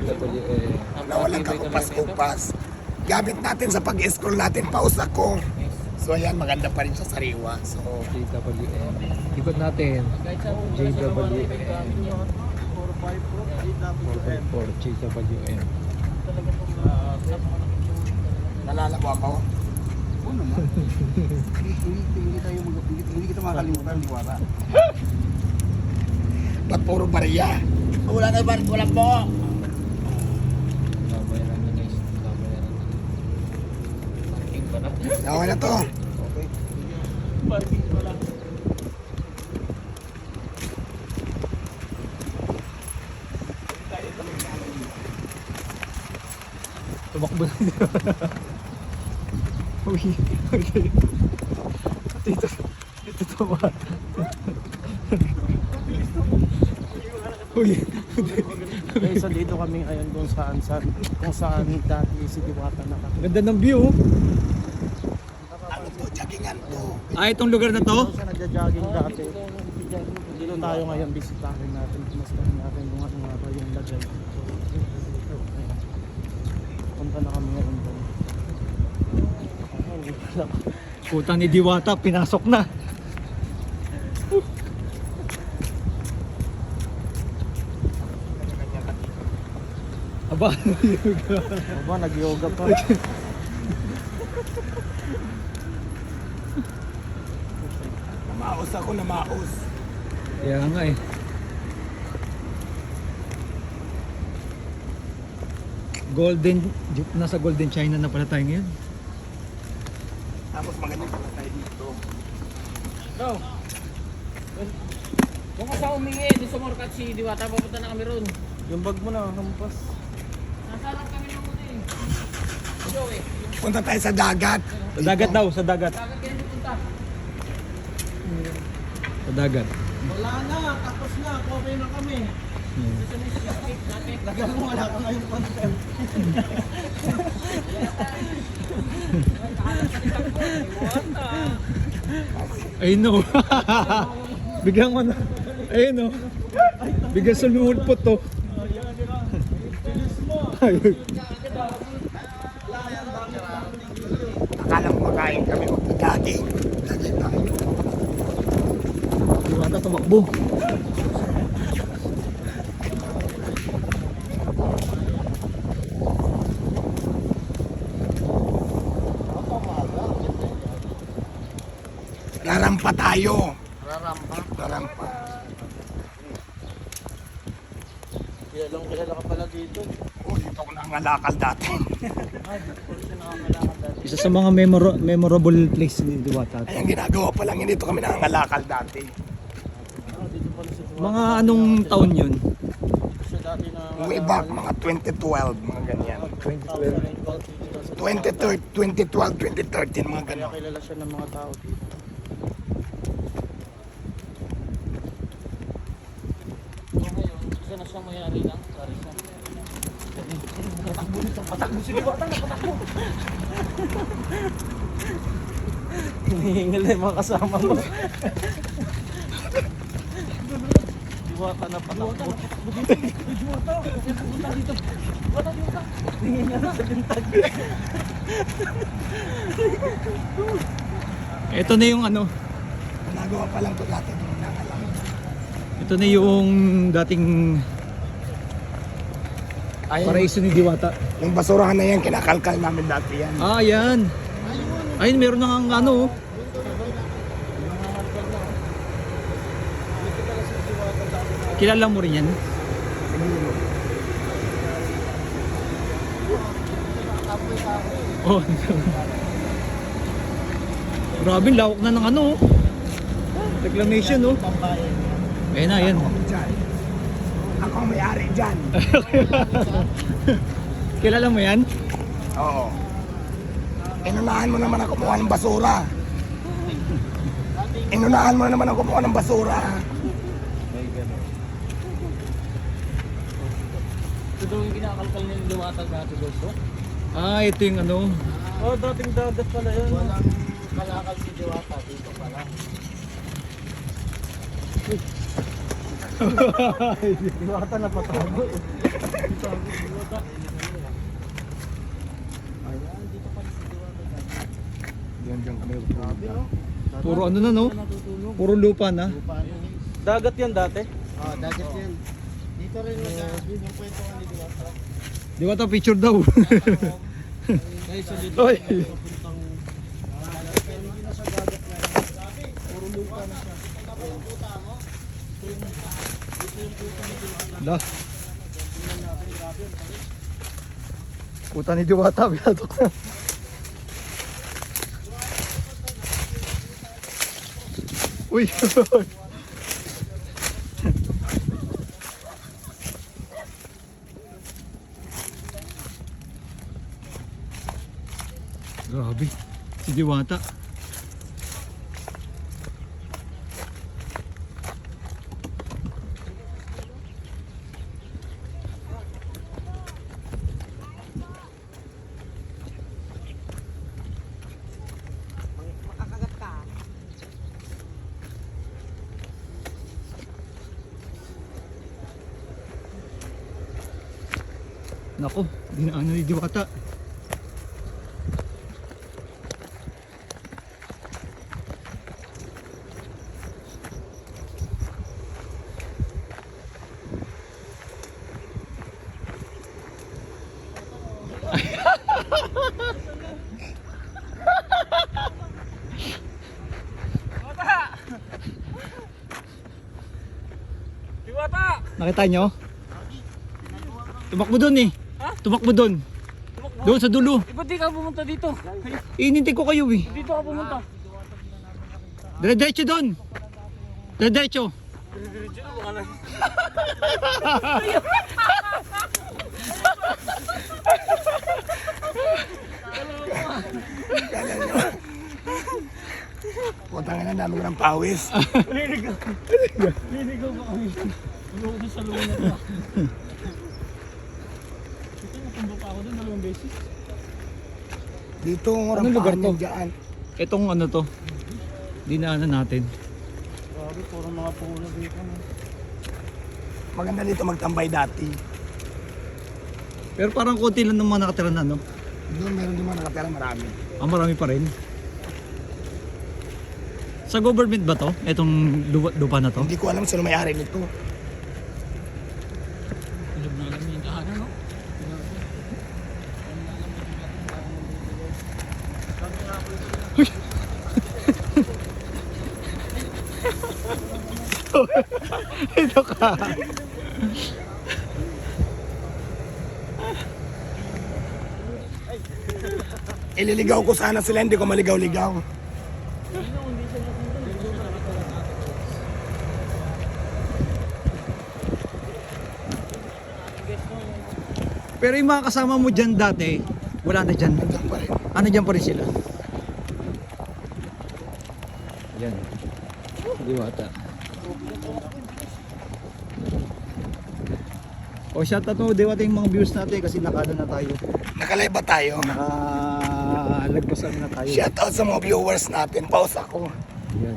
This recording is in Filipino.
na walang kakupas-kupas. Gamit natin sa pag-scroll natin, pause ako. So ayan, maganda pa rin siya sariwa. So, JWM. Ikot natin. JWM. 4 JWM. nalalago ako. Oo naman. Hindi kita makakalimutan, Diwata. Ba't puro bariya? Wala na ba? Wala po. Babayaran na guys. Babayaran na. Parking pa na. Okay na to. Okay. Parking pa lang. Tumakbo na dito. Uy, okay. Ito tumata. Uy. Okay, so dito kami ngayon kung saan dati si Diwata nakatira. Ganda ng view. Ano to? Jaggingan to. Itong lugar na to? Siya nagja-jogging dati. Dito tayo ngayon, bisitahin natin, kumustahin natin kung ano nga ba yung lagay. Punta na kami ngayon doon. Putang ni Diwata, pinasok na. Aba, Aba, nag-yoga pa. Namaos ako, namaos. kaya nga eh. Nasa Golden China na pala tayo ngayon. Tapos maganda pala tayo dito. Go! Kung ka sa humingi, di sumorkat si Diwata, papunta na kami ron. Yung bag mo na, hampas. Nasa harap kami ng muna eh. Joey, Punta tayo sa dagat. Sa dagat daw, sa dagat. dagat kayo pupunta. Sa dagat. Wala na, tapos na, okay na kami. Lagang mo, wala ka ngayong content. Ay no. Biglang ano. Ay no. Biglang sumulpot to. Ayun. Akala mo makain kami magdadaging. Lagi tayo. Diwata tumakbo. Rarampa tayo. Rarampa. Kilala ka pala dito. Oh, dito ako nangalakal dati. Isa sa mga memorable place ni Diwata. Ay, ang ginagawa pa lang yun, dito kami nangalakal dati. Mga anong taon yun? Siya dati na... Way back, mga 2012, mga ganyan. 2012, 2013, mga Kaya ganyan. kilala siya ng mga tao dito. So ngayon, isa na siyang mayari ng Clarissa. Hinihingal na yung mga kasama mo. Diwata na patakbo. Hinihingal na sa bintag. Ito na yung ano. Ginagawa pa lang to dati. Ito na yung dating paraiso ni Diwata. Yung basurahan na yan, kinakalkal namin dati yan. Yan. Ayun, meron na kang ano. Kilala mo rin yan? Oh. Grabe, lawak na ng ano. Reclamation, no? Ayun na, yan. Dyan. Ako ang may-ari dyan. Kilala mo yan? Oo. Inunahan mo naman ako kumuha ng basura. Inunahan mo naman ako kumuha ng basura. Ito daw yung kinakalkal ni Diwata dati gusto. Ito yung ano. Oh, dating dagat pala yun. Walang kalakal si Diwata dito pala. Diwata na patakbo. Puro ano na no? Puro lupa na. Dagat yan dati. Dagat yan. Dito rin yung kwento ka ni Diwata. Di ba ito picture daw? Guys, so dito Oy. papuntang pero hindi na sa dagat na. Puro lupa na siya. La. Puta ni Diwata, biyatok na. Uy. Grabe, si Diwata. Nako, dinaanan ni Diwata. Diwata! Nakita nyo? Tumakbo doon eh. Tumakbo doon. Doon sa dulo. Ba't di ka pumunta dito? Inintay ko kayo eh. Dito ka pumunta. Diretso doon. Diretso. Putang ina namin ng pawis. Linigaw ba kami? Ano ko sa luwa na to? Ito, natumba pa ako doon 2 beses. Dito ang orang Anong lugar paan to? yan dyan. Itong ano to. Dinaanan natin. Grabe, puro mga puno dito. Maganda dito magtambay dati. Pero parang konti lang ng mga nakatira na no. Doon meron din mga nakatira marami. Ah, marami pa rin. Sa government ba to? Itong lupa na to? Hindi ko alam sino may-ari nito. Alam na alam niya yung tahanan, no? Ito ka. Ililigaw ko sana sila, hindi ko maligaw-ligaw. Pero yung mga kasama mo dyan dati, wala na dyan. Diyan pa rin. Ano dyan pa rin sila? Yan. Diwata. O shoutout mo Diwata yung mga views natin kasi nakano na tayo. Nakalive ba tayo? Nakalagpasan na tayo. Shoutout sa mga viewers natin. Pause ako. Yan.